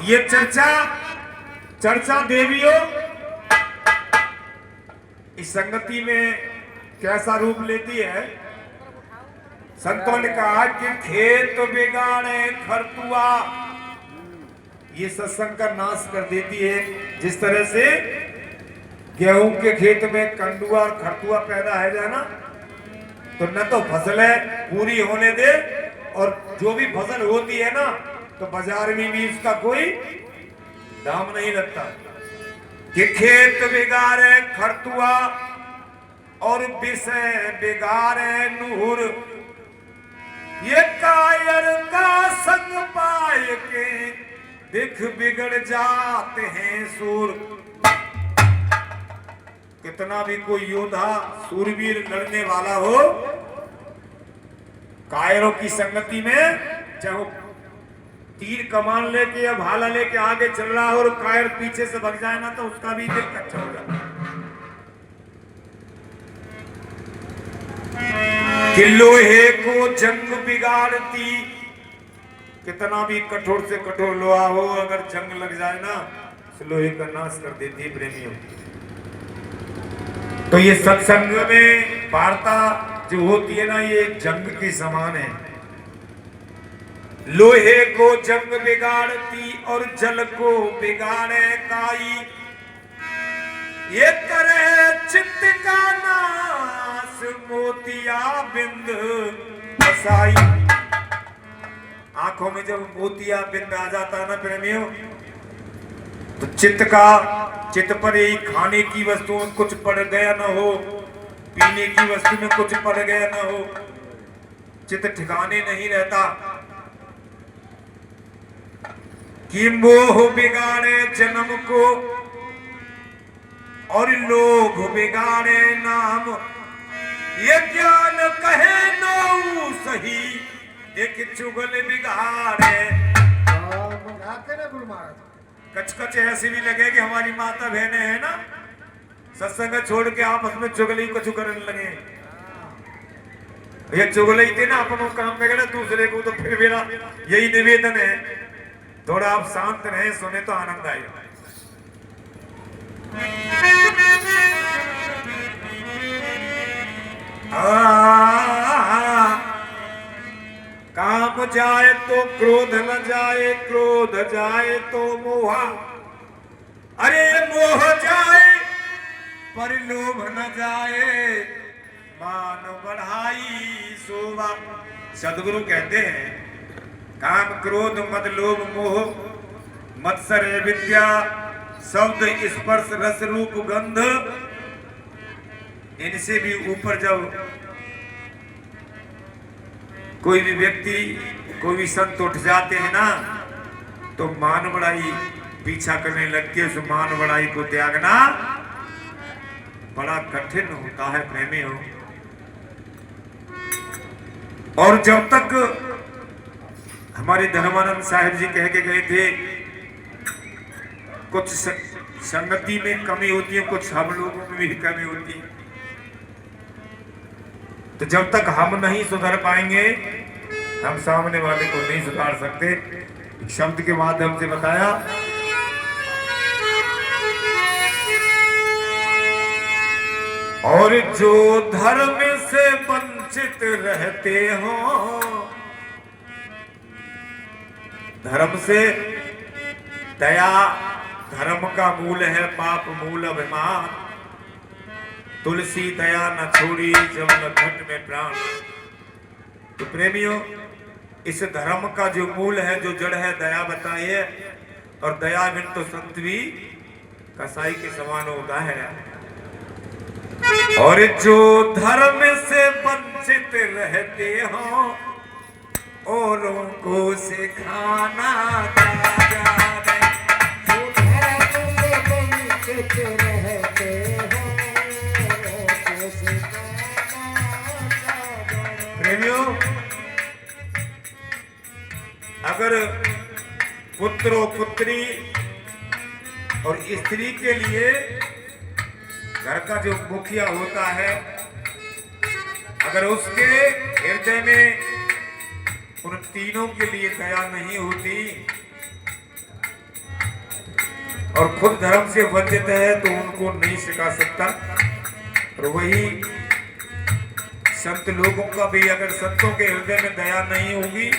ये चर्चा चर्चा देवियों इस संगति में कैसा रूप लेती है। संतों ने कहा कि खेत बिगाड़े खरतुआ, ये सत्संग का नाश कर देती है। जिस तरह से गेहूं के खेत में कंडुआ और खरतुआ पैदा है जाना, तो न तो फसलें पूरी होने दे, और जो भी फसल होती है ना तो बाजार में भी इसका कोई दाम नहीं लगता। कि खेत बिगाड़े खरतुआ और विषय बिगाड़े नूर, ये कायर का संग पाए के दिख बिगड़ जाते हैं सूर। कितना भी कोई योद्धा सूरवीर लड़ने वाला हो, कायरों की संगति में चाहे तीर कमान लेके या भाला लेके आगे चल रहा हो और कायर पीछे से भग जाए ना, तो उसका भी दिल कच्चा हो जाता। कि लोहे को जंग बिगाड़ती, कितना भी कठोर से कठोर लोहा हो, अगर जंग लग जाए ना तो लोहे का नाश कर देती है प्रेमियों। तो ये सत्संग में वार्ता जो होती है ना, ये जंग के समान है। लोहे को जंग बिगाड़ती और जल को बिगाड़े काई, ये करे चित्त का नाश मोतिया बिंद बसाई। आंखों में जब मोतिया बिंद आ जाता है ना प्रेमियों, तो चित्त पर ही खाने की वस्तु में कुछ पड़ गया ना हो, पीने की वस्तु में कुछ पड़ गया ना हो, चित्त ठिकाने नहीं रहता। कि मोह बिगाड़े जन्म को और लोभ बिगाड़े नाम, ये ज्ञान कहे नो सही एक चुगल बिगाड़े। कच कच ऐसी भी लगे कि हमारी माता बहने हैं ना, सत्संग छोड़ के आपस में चुगली को करने लगे। ये चुगली थे ना, अपनों काम में गए दूसरे को, तो फिर मेरा यही निवेदन है, थोड़ा आप शांत रहे, सुने तो आनंद आएगा। काम जाए तो क्रोध न जाए, क्रोध जाए तो मोहा, अरे मोह जाए पर लोभ न जाए, मान बढ़ाई शोभा। सदगुरु कहते हैं काम क्रोध मद लोभ मोह मत्सर विद्या शब्द स्पर्श रस रूप गंध, इनसे भी ऊपर जब कोई भी व्यक्ति कोई भी संत उठ जाते हैं ना, तो मान बढ़ाई पीछा करने लगती है। उस मान बढ़ाई को त्यागना बड़ा कठिन होता है प्रेमियों। और जब तक हमारे धर्मानंद साहिब जी कह के गए थे, कुछ संगति में कमी होती है, कुछ हम लोगों में भी कमी होती है। तो जब तक हम नहीं सुधर पाएंगे, हम सामने वाले को नहीं सुधार सकते। शब्द के माध्यम से बताया, और जो धर्म से वंचित रहते हो, धर्म से दया धर्म का मूल है, पाप मूल अभिमान। तुलसी दया न छोड़ी जब न घट में प्राण। तो प्रेमियों, इस धर्म का जो मूल है, जो जड़ है, दया बताई है। और दया बिन तो संत भी कसाई के समान होता है। और जो धर्म से वंचित रहते हो, औरों को सिखाना प्रेमियों, अगर पुत्र और पुत्री और स्त्री के लिए घर का जो मुखिया होता है, अगर उसके हृदय में उन तीनों के लिए दया नहीं होती, और खुद धर्म से वंचित है तो उनको नहीं सिखा सकता। और वही संत लोगों का भी, अगर संतों के हृदय में दया नहीं होगी,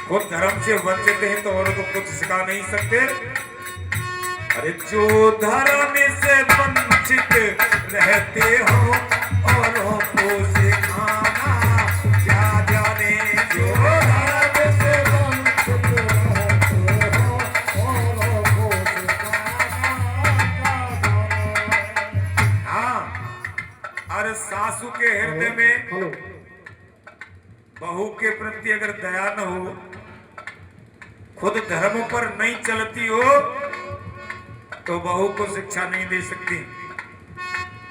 खुद धर्म से वंचित है तो औरों को कुछ सिखा नहीं सकते। अरे जो धर्म से वंचित रहते हो औरों को सिखाना क्या जाने, जो धर्म से वंचित रहते हो औरों को सिखाना। हाँ, अरे सासू के हृदय में बहू के प्रति अगर दया न हो, खुद धर्म पर नहीं चलती हो, तो बहू को शिक्षा नहीं दे सकती।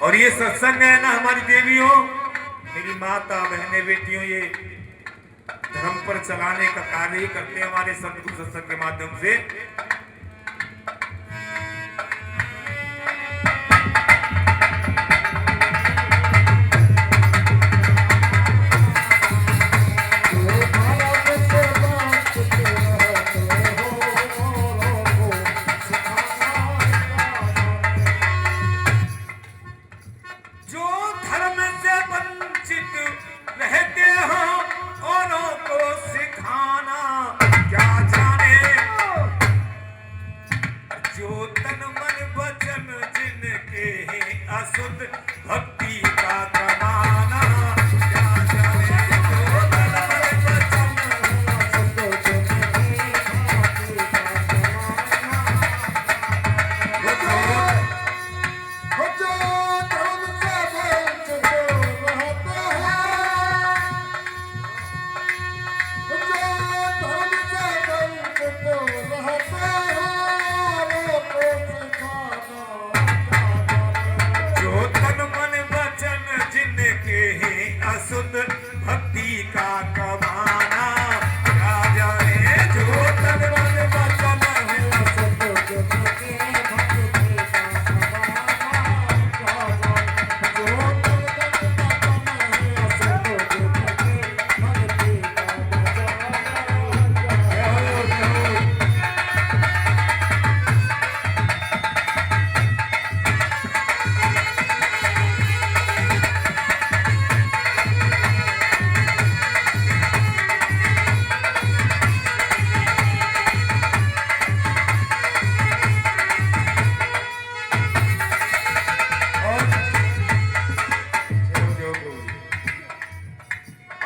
और ये सत्संग है ना हमारी देवियों, मेरी माता बहनें बेटियों, ये धर्म पर चलाने का कार्य ही करते हैं हमारे सतगुरु सत्संग के माध्यम से।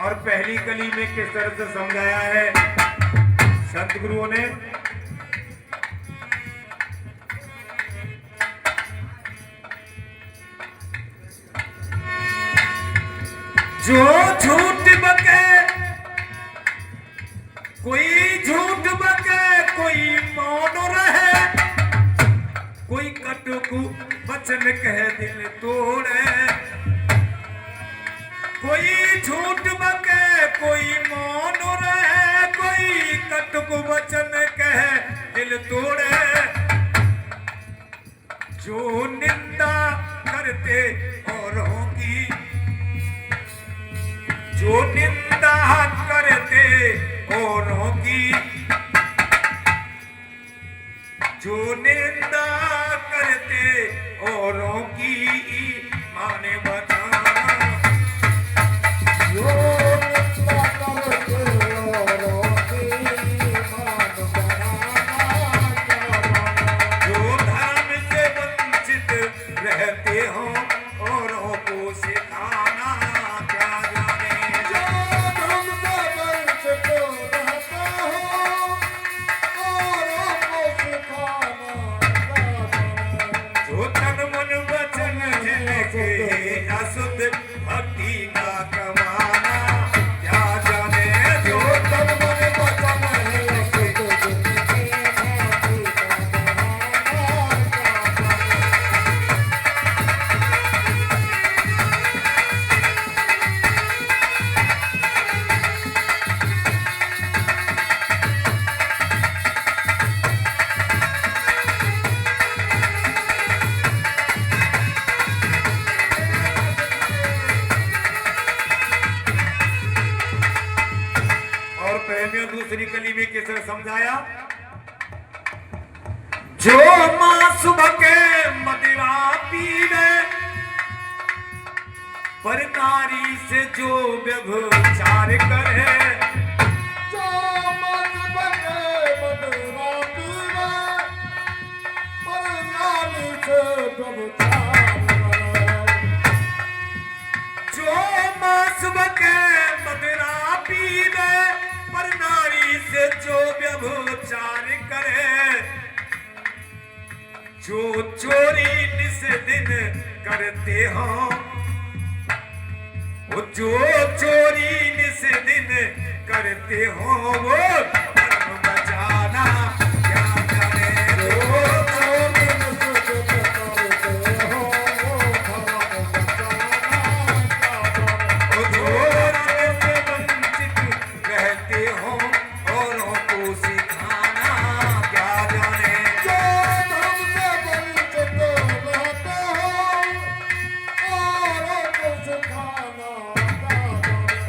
और पहली कली में किस तरह से समझाया है संत गुरुओं ने। जो झूठ बके कोई झूठ बके, कोई मौन रहे, कोई कटु वचन कह दिल तोड़े। कोई झूठ बके कोई मौन रहे, कोई कटुक वचन कह दिल तोड़े। जो निंदा करते औरों की, जो निंदा करते औरों की, जो निंदा करते औरों की, माने बताना। जो निंदा करते औरों की, मान बनाना। जो धर्म से वंचित रहते हो औरों को सिखाना क्या जाने। जो धर्म से वंचित रहते हो औरों को सिखाना क्या जाने। जो तन मन वचन जिनके अशुद्ध भक्ति का कमाना क्या जाने। जो तन मन वचन अशुद्ध जिनके भक्ति का दूसरी कली में किस तरह समझाया। जो मां सुबह के मदिरा पीवे, पर नारी से जो व्यभिचार करे, जो मां सुबह के मदिरा पीवे, पर नारी से व्यभिचार करे, जो मां सुबह के मदिरा पीवे, पर नारी से जो व्यभिचार करे, जो चोरी निस दिन करते हो, वो जो चोरी निस दिन करते हो, वो धर्म बचाना क्या करे, वो चोरी निस दिन करते हो, वो धर्म बचाना क्या करे, वो जो धर्म से वंचित रहते हो, औरों को सिखाना क्या जाने,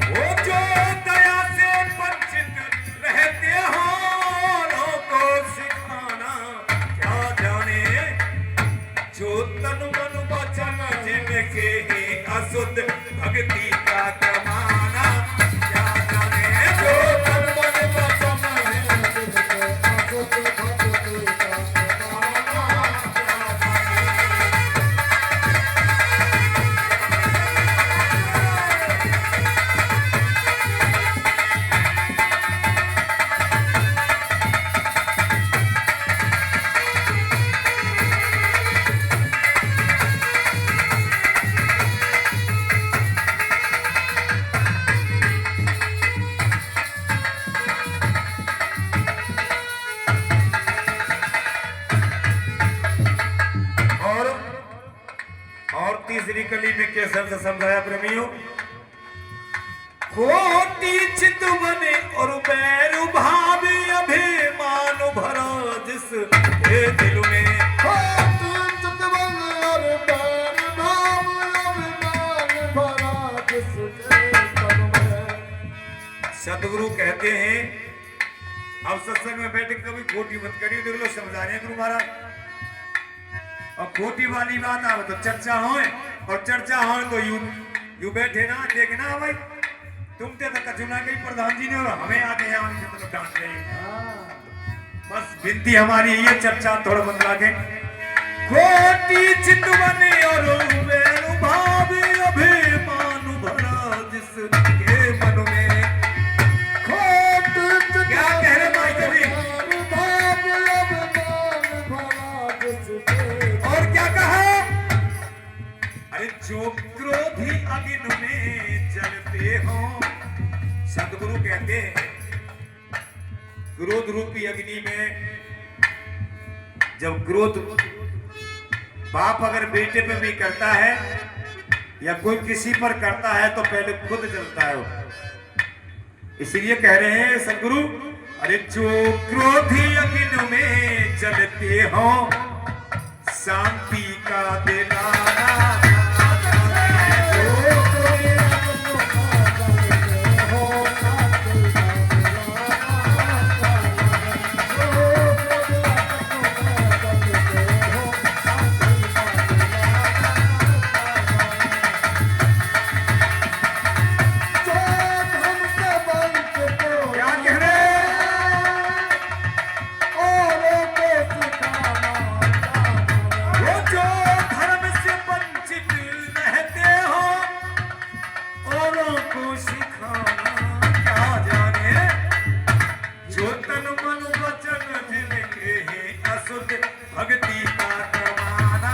वो जो दया से वंचित रहते हो, औरों को सिखाना क्या जाने, जो तन मन वचन जिनके ही अशुद्ध भक्ति का कमाना क्या जाने, जो तन मन वचन जिनके अशुद्ध भक्ति का कमाना और तीसरी कली में क्या शब्द समझाया प्रेमियों, खोटी चित बने और बैरु भावी, अभिमान भरा जिस हे दिल में, सदगुरु कहते हैं, अब सत्संग में बैठे कभी खोटी मत करिए, देख लो समझा रहे हैं गुरु महाराज। और खोटी वाली बात आवे तो चर्चा हो, और चर्चा हो तो यू बैठे ना देखना भाई, तुम ते तो कचुना के प्रधान जी ने, और हमें आते हैं आने से तो डांट रहे हैं। बस विनती हमारी यही है, चर्चा थोड़ा बंद लाके, खोटी चित बने और बैरु भावी, अभिमान भरा जिसके मन में, क्या कह रहे भाई कभी, और क्या कहा, अरे जो क्रोधी अग्नि में जलते हो, सदगुरु कहते हैं क्रोध रूपी अग्नि में, जब क्रोध बाप अगर बेटे पे भी करता है या कोई किसी पर करता है तो पहले खुद जलता है वो। इसलिए कह रहे हैं सदगुरु, अरे जो क्रोधी अग्नि में जलते हो, शांति का दिलाना, भक्ति का कमाना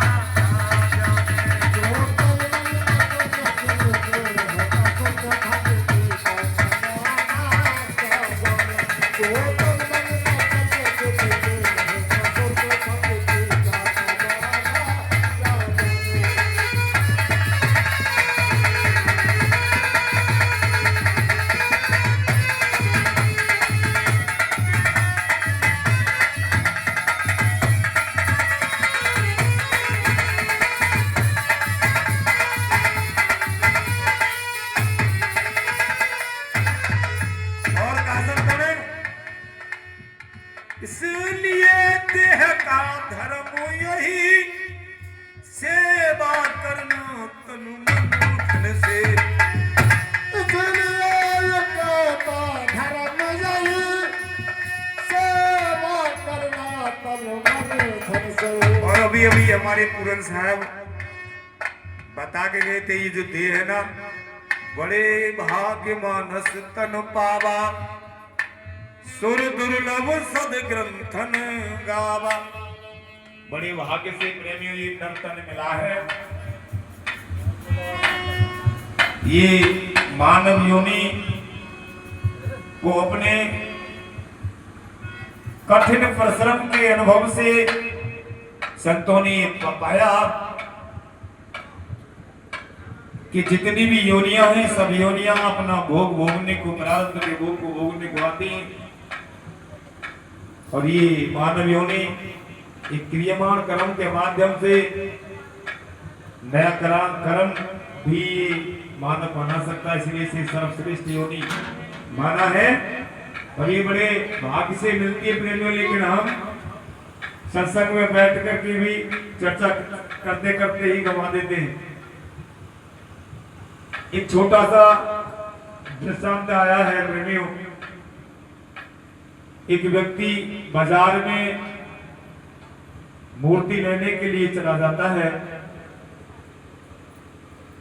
हमारे पूरन साहब बता के गए थे, ये जो देह है ना, बड़े भाग्य मानस तन पावा, सुर दुर्लभ सद ग्रंथन गावा। बड़े भाग्य से प्रेमियों ये तन मिला है। ये मानव योनि को अपने कठिन परिश्रम के अनुभव से संतों ने पाया कि जितनी भी योनियां हैं, सब योनियां अपना भोग भोगने को, प्रारब्ध के भोग को भोगने को आती हैं। और ये मानव योनि एक क्रियमाण कर्म के माध्यम से नया कर्म भी मानव बना सकता है, इसलिए इसे सर्वश्रेष्ठ योनि माना है। और ये बड़े भाग्य से मिलती है प्रेमियों, लेकिन हम सत्संग में बैठ करके भी चर्चा करते करते ही गवा देते हैं। एक छोटा सा दृष्टांत आया है प्रेमियों। एक व्यक्ति बाजार में मूर्ति लेने के लिए चला जाता है।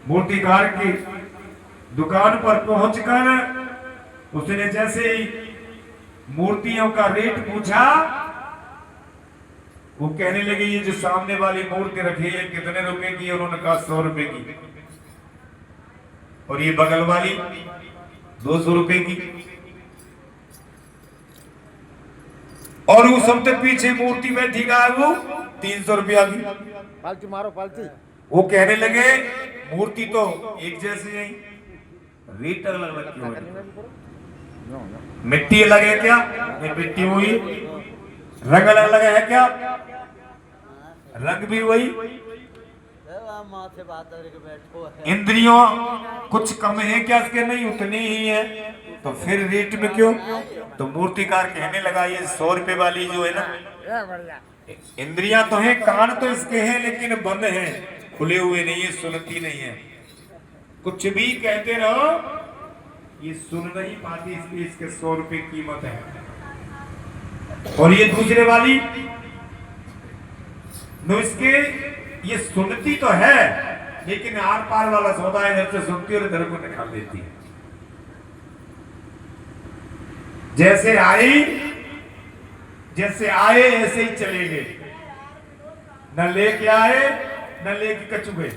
मूर्तिकार की दुकान पर पहुंचकर उसने जैसे ही मूर्तियों का रेट पूछा, वो कहने लगे ये जो सामने वाली मूर्ति रखी है कितने रुपए की? उन्होंने कहा 100 रुपए की। और ये बगल वाली 200 रुपए की। और वो सबसे पीछे मूर्ति बैठी का है वो 300 रुपया की। पालती मारो पालती। वो कहने लगे मूर्ति तो एक जैसी है, रेट अलग अलग क्यों है? मिट्टी अलग है क्या? ये मिट्टी हुई। रंग अलग अलग है क्या? रंग भी वही। इंद्रियों कुछ कम है क्या? इसके नहीं, उतनी ही है। तो फिर रेट में क्यों? तो मूर्तिकार कहने लगा ये 100 रुपए वाली जो है ना, इंद्रियां तो हैं, कान तो इसके हैं, लेकिन बंद हैं, खुले हुए नहीं है, सुनती नहीं है। कुछ भी कहते रहो ये सुन नहीं पाती, इसलिए इसके 100 रुपए कीमत है। और ये दूसरे वाली नो, इसके ये सुनती तो है, लेकिन आर पार वाला सौदा है, इधर से सुनती और इधर को निकाल देती है। जैसे आए ऐसे ही चले गए, न लेके आए न लेके कचू गए,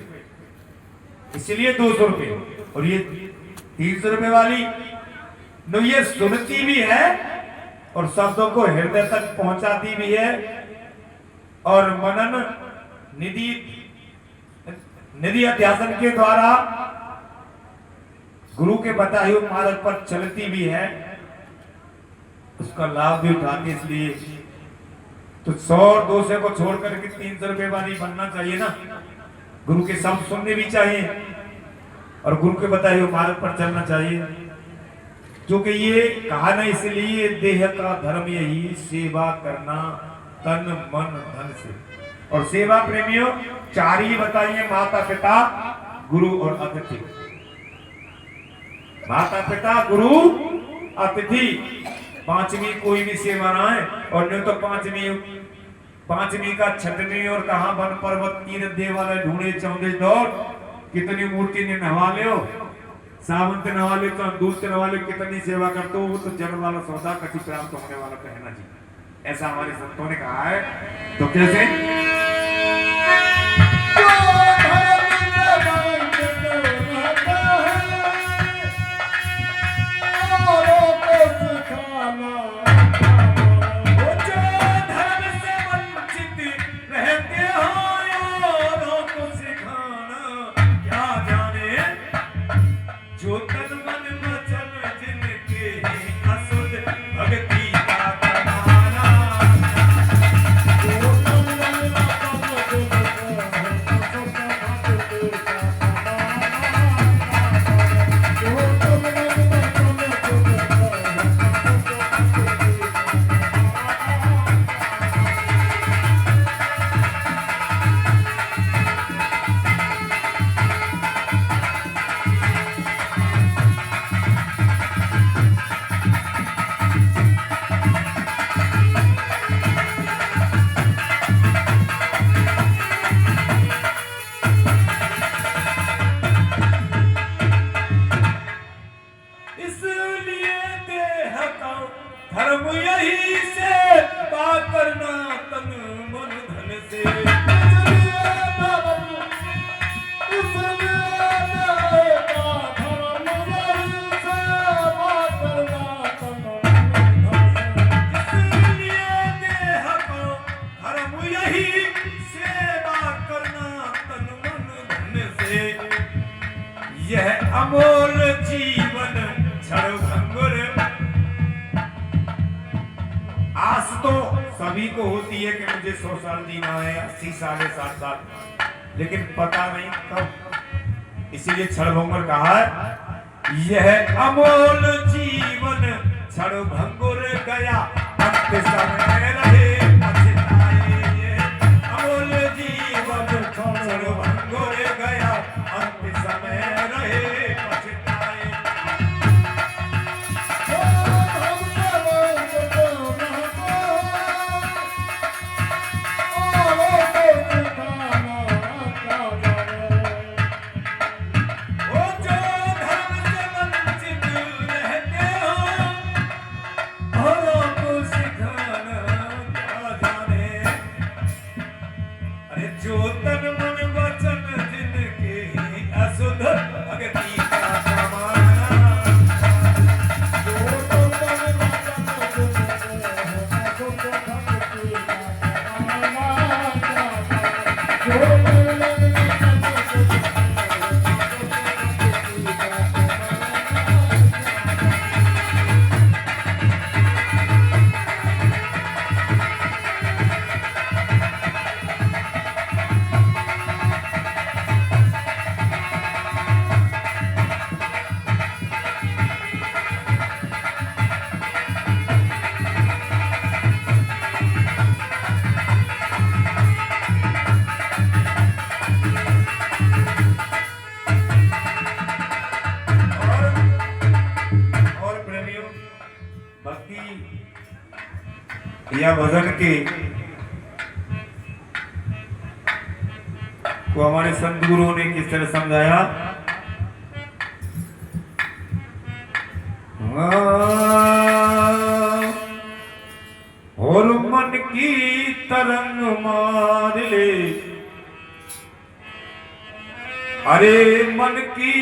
इसलिए 200 रुपए। और ये 300 रुपए वाली नो, ये सुनती भी है और शब्दों को हृदय तक पहुंचाती भी है, और मनन निधि अध्यासन के द्वारा गुरु के बताए हुए मार्ग पर चलती भी है, उसका लाभ भी उठाती। इसलिए तो 100 और 200 को छोड़ करके 300 रुपए वाली बनना चाहिए ना। गुरु के शब्द सुनने भी चाहिए और गुरु के बताए हुए मार्ग पर चलना चाहिए, क्योंकि ये कहा ना, इसलिए देह का धर्म यही सेवा करना तन मन धन से। और सेवा प्रेमियों 4 ही बताइए, माता पिता गुरु और अतिथि। माता पिता गुरु अतिथि, 5वीं कोई भी सेवा ना है। और नहीं तो 5वीं का 6वीं और कहा वन पर्वत तीर्थ देवालय ढूंढे चौंधे दौड़, कितनी मूर्ति ने नहवा ले, सावन से नहवा ले, दूध से नहवा ले, कितनी सेवा करते हो, वो तो जन्म वाला सौदा कभी प्राप्त होने वाला कहना जी। ऐसा हमारे संतों ने कहा है। तो कैसे धर्म यही से पा करना तन मन धन से। यह अमोल जीवन क्षण भंगुर। आस तो सभी को होती है कि मुझे 100 साल जीना है, 80 साल है, 60 साल, लेकिन पता नहीं कब। इसीलिए क्षण भंगुर कहा है। यह अमोल जीवन क्षण भंगुर गया, अंत समय रहे पछताए। ये अमोल जीवन क्षण भंगुर गया, अंत समय रहे पछताए। ओ जो धर्म से वंचित रहते हो, औरों को सिखाना क्या जाने। अरे जो तन मन वचन जिनके अशुद्ध भक्ति का समाना। जो तन मन और प्रेमियों, भक्ति या भजन के को हमारे संत गुरुओं ने किस तरह समझाया। और मन की तरंग मार ले, अरे मन की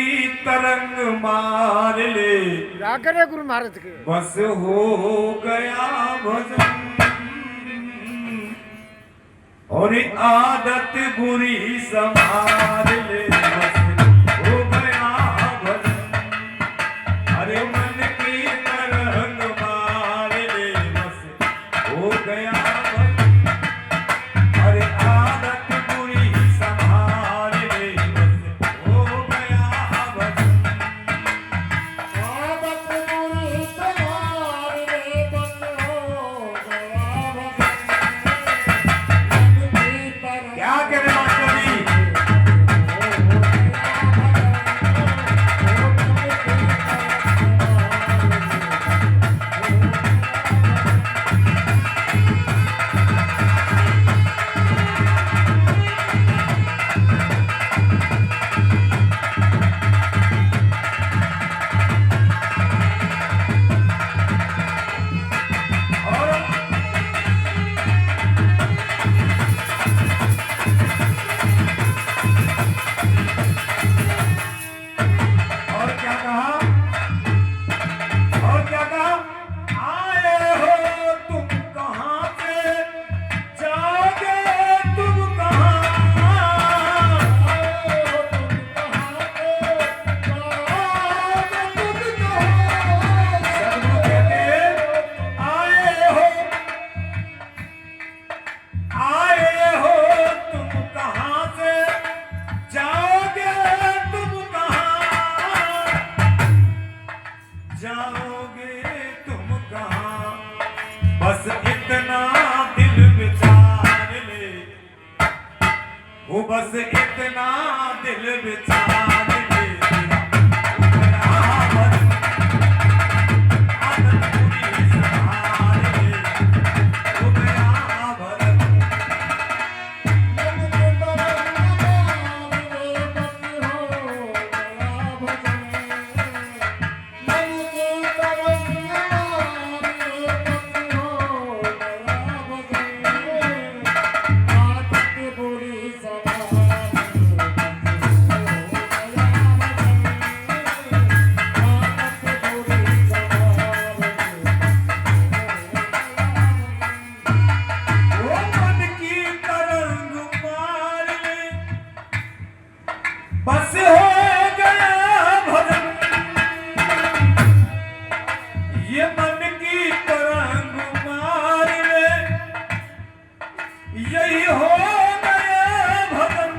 तरंग मार ले, क्या करे गुरु महाराज के। बस हो गया भजन। और आदत बुरी संभाल ले, बस हो गया भजन। अरे मन की तरंग मार ले, बस हो गया भजन। अरे आदत बुरी संभाल ले, बस हो गया भजन। आदत बुरी संभाल ले, बस हो गया भजन। क्या कह रहे मास्टर जी? और क्या कहा? और क्या कहा? आए हो तुम कहां से, जाओगे तुम कहां। आए हो तुम कहां से, जाओगे तुम कहां। सदगुरु कहते हैं, आए हो तुम कहां से, जाओगे तुम कहां। जाओगे तुम कहां, बस इतना दिल विचार ले। वो बस इतना दिल विचार ले। आदत पूरी संभाल ले, हो गया भजन। मन की तरंग मार ले, ये मन की तरंग मार ले, यही हो गया भजन।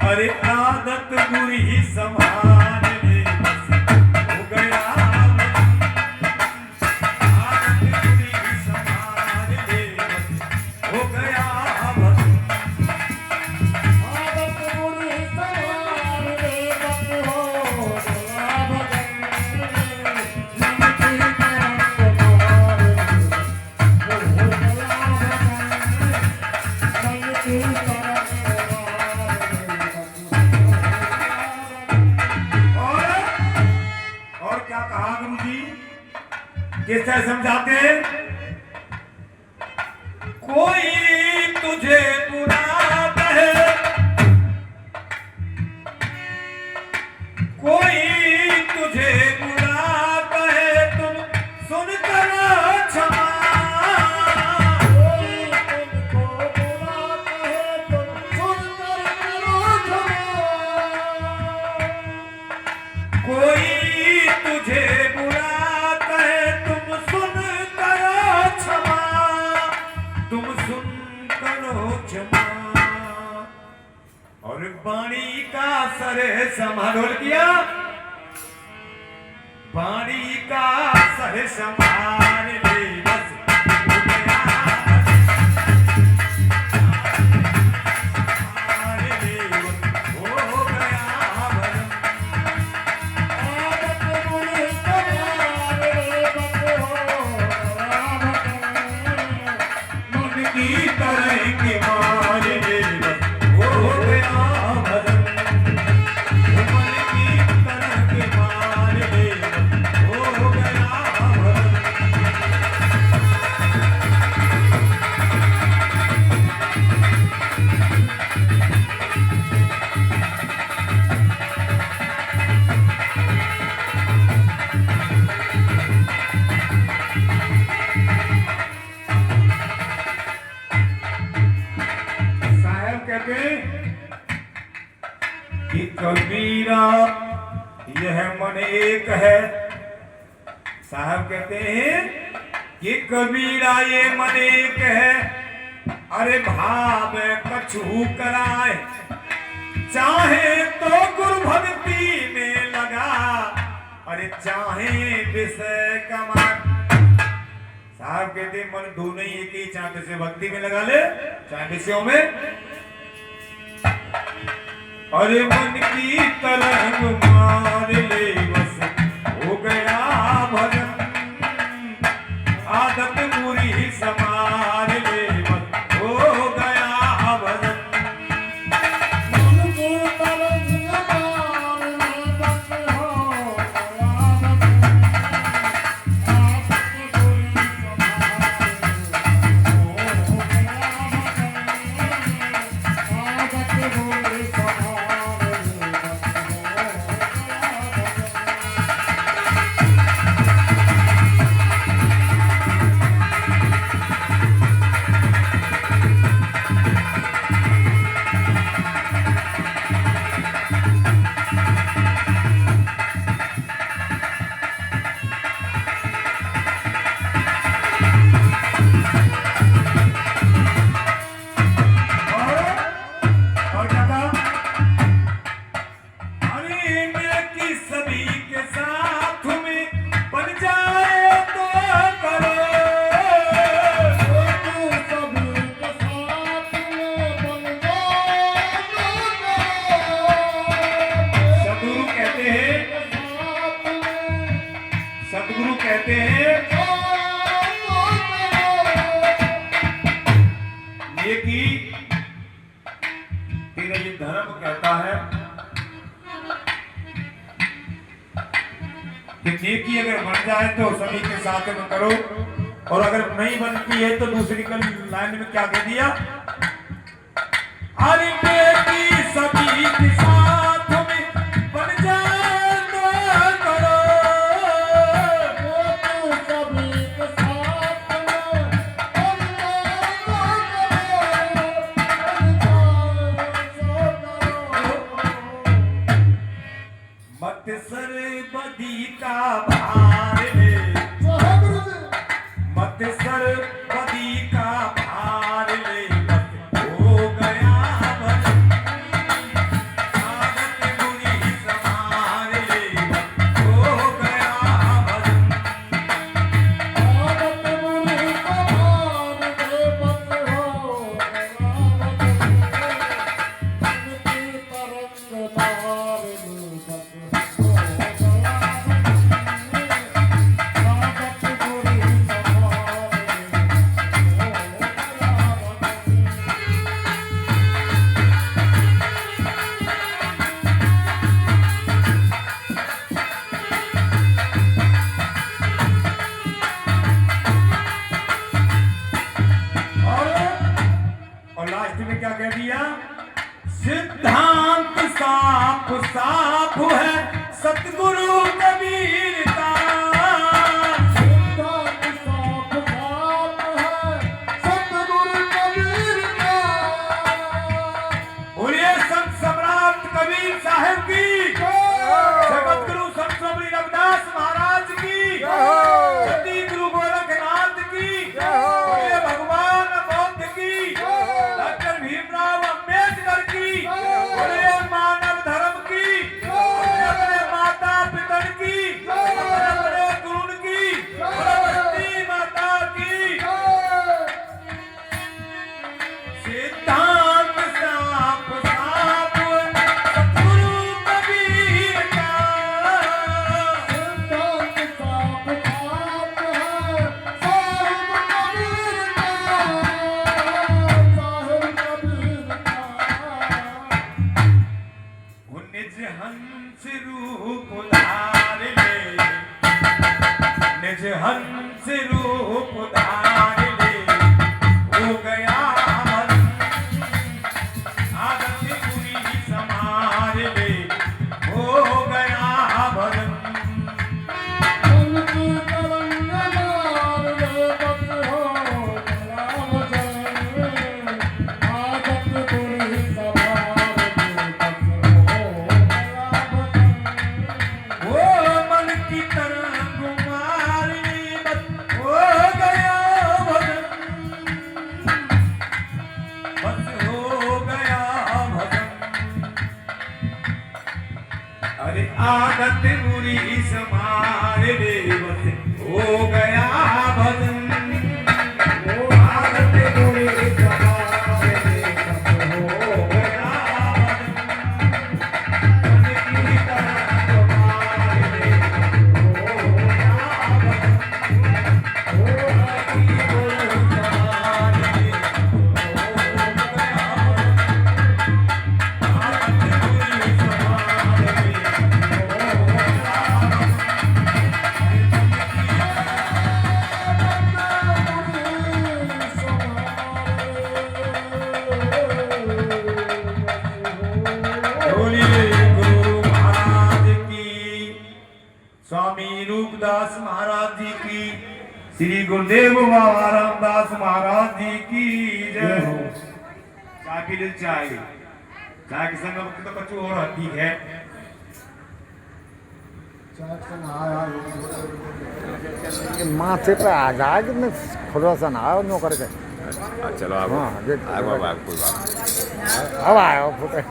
अरे आदत बुरी संभाल ले, बस हो गया आदत बुरी संभाल ले, बस हो गया भजन। आदत बुरी संभाल ले, बस हो गया भजन। मन की तरंग मार ले, हो गया भजन। मन की तरंग और क्या कहा गुरु जी, कैसे समझाते हैं? कोई तुझे बुरा कहे, कोई तुझे बुरा कहे, तुम सुनकर क्षमा। कोई तुमको बुरा कहे, तुम सुनकर करो क्षमा। कोई तुझे बुरा कहे, तुम सुन करो क्षमा, तुम सुन करो क्षमा। और वाणी का सर संभाल किया, वाणी का सर संभाल ले, बस हो गया संभाल ले, बस हो गया भजन। आदत बुरी संभाल ले, बस हो गया भजन। मन की तरंग मार ले, बस हो गया भजन। मन की तरंग मार ले, बस हो गया भजन। साहब कहते हैं कि कबीरा यह मन एक है। साहब कहते हैं कि कबीरा ये मन एक है। अरे भाव कछु कराए, चाहे तो गुरु भक्ति में लगा, अरे चाहे विषय कमाए। साहब कहते हैं मन दोनों ही एक ही, चाहे विषय भक्ति में लगा ले, चाहे विषयों में। अरे मन की तरंग मार ले, बस हो गया भजन। आदत बुरी संभाल ले, बस हो गया भजन। मन की तरंग मार ले, बस हो गया भजन। आदत बुरी संभाल ले, हो गया भजन। आदत बुरी संभाल ले, बस कि नेकी अगर बन जाए तो सभी के साथ में करो, और अगर नहीं बनती है तो दूसरी कल लाइन में क्या कह दिया, अरे नेकी सभी के साथ में बन जाए तो करो, सभी के साथ में बन जाए तो करो। मत सर बदी का भार ले, जय गुरु जी। मत सर बदी का भार ले, मत हो गया भजन। आदत बुरी संभाल ले, मत हो गया भजन। आदत बुरी संभाल ले, मत हो गया भजन। जिनकी तरंग तार ले, मत हो गया भजन। आदत बुरी संभाल ले, और लास्ट में क्या कह दिया? सिद्धांत साफ साफ है सतगुरु कबीर का। सिद्धांत साफ साफ है सतगुरु कबीर का। बोलिए संत सम्राट कबीर साहब की, जगत गुरु संत स्वामी रविदास महाराज की, सती गुरु गोरखनाथ की, बोलिए भगवान बौद्ध की, डॉक्टर भीमराव अम्बेडकर की, बोलिए मानव धर्म की, बोलिए अपने माता पिता की, अपने गुरु की, बोलिए माता की। सिद्धांत साफ साफ सतगुरु कबीर का। सिद्धांत साफ साफ है साहिब कबीर का। साहिब कबीर का। वो निज हंस रूप धार ले, निज हंस रूप धार ले, हो गया भजन। आदत बुरी संभाल ले, हो गया भजन। उनकी तरंग मार ले, मत हो गया भजन। आदत बुरी संभाल ले, मत हो गया भजन। वो मन की तरह घुमार ले, बस हो गया भजन। बस हो गया भजन। अरे आदत बुरी संभाल ले, बस हो गया भजन। वो आदत बुरी संभाल ले, बस हो गया भजन। मन की तरह घुमार ले, हो गया भजन। वो मन की बुरी संभाल ले, हो गया भजन। आदत बुरी संभाल ले, बोलिए गुरु महाराज की, स्वामी रूपदास महाराज जी की, श्री गुरुदेव बाबा रामदास महाराज जी की जय हो। चाय पी लीजिए, चाय चाय के संग तो कुछ और होती है। माथे पे आ जाए कि मैं खुला सा ना आओ नो करके। चलो अब हाँ, देख- कोई बात नहीं। अब आयो फुटे।